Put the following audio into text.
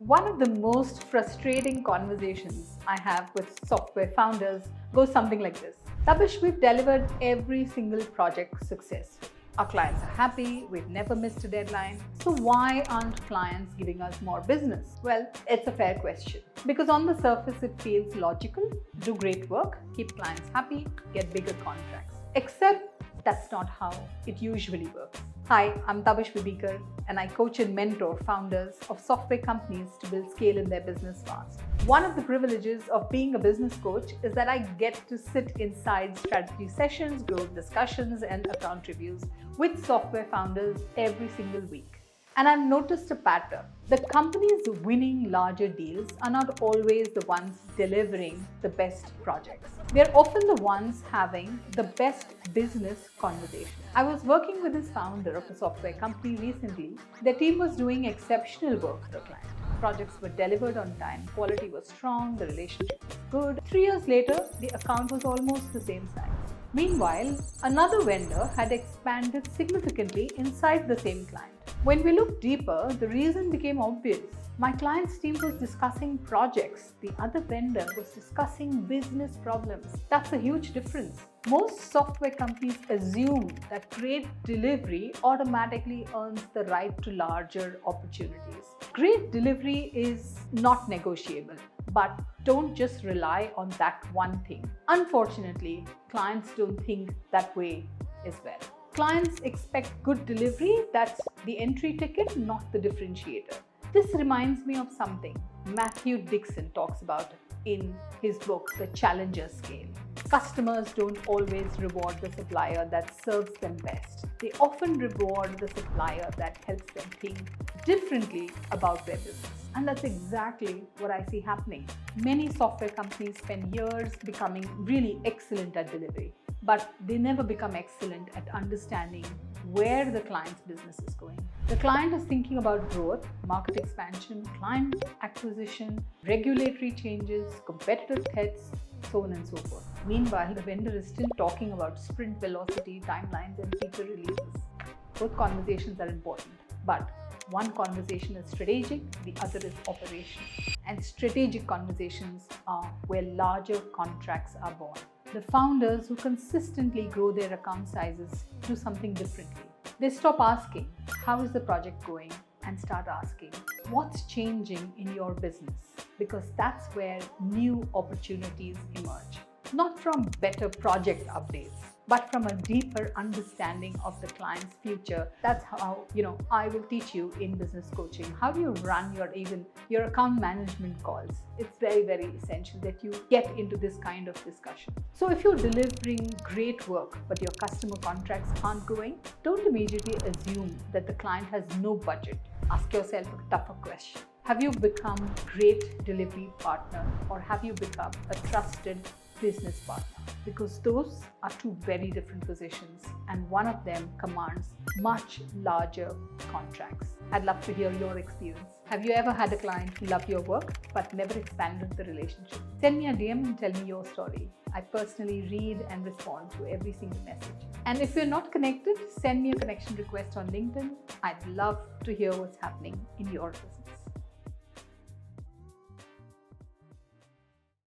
One of the most frustrating conversations I have with software founders goes something like this. Tabish, we've delivered every single project successfully. Our clients are happy, we've never missed a deadline. So why aren't clients giving us more business? Well, it's a fair question. Because on the surface it feels logical, do great work, keep clients happy, get bigger contracts. Except that's not how it usually works. Hi, I'm Tabish Bibikar and I coach and mentor founders of software companies to build scale in their business fast. One of the privileges of being a business coach is that I get to sit inside strategy sessions, growth discussions, and account reviews with software founders every single week. And I've noticed a pattern. The companies winning larger deals are not always the ones delivering the best projects. They're often the ones having the best business conversations. I was working with this founder of a software company recently. Their team was doing exceptional work for the client. Projects were delivered on time, quality was strong, the relationship was good. 3 years later, the account was almost the same size. Meanwhile, another vendor had expanded significantly inside the same client. When we looked deeper, the reason became obvious. My client's team was discussing projects. The other vendor was discussing business problems. That's a huge difference. Most software companies assume that great delivery automatically earns the right to larger opportunities. Great delivery is not negotiable, but don't just rely on that one thing. Unfortunately, clients don't think that way as well. Clients expect good delivery, that's the entry ticket, not the differentiator. This reminds me of something Matthew Dixon talks about in his book, The Challenger Scale. Customers don't always reward the supplier that serves them best. They often reward the supplier that helps them think differently about their business. And that's exactly what I see happening. Many software companies spend years becoming really excellent at delivery, but they never become excellent at understanding where the client's business is going. The client is thinking about growth, market expansion, client acquisition, regulatory changes, competitive threats, so on and so forth. Meanwhile, the vendor is still talking about sprint velocity, timelines, and feature releases. Both conversations are important, but one conversation is strategic, the other is operational. And strategic conversations are where larger contracts are born. The founders who consistently grow their account sizes do something differently. They stop asking, how is the project going? And start asking, what's changing in your business? Because that's where new opportunities emerge. Not from better project updates, but from a deeper understanding of the client's future. That's how, I will teach you in business coaching. How do you run your account management calls? It's very, very essential that you get into this kind of discussion. So if you're delivering great work, but your customer contracts aren't growing, don't immediately assume that the client has no budget. Ask yourself a tougher question. Have you become a great delivery partner, or have you become a trusted business partner? Because those are two very different positions, and one of them commands much larger contracts. I'd love to hear your experience. Have you ever had a client who loved your work but never expanded the relationship? Send me a DM and tell me your story. I personally read and respond to every single message. And if you're not connected, send me a connection request on LinkedIn. I'd love to hear what's happening in your business.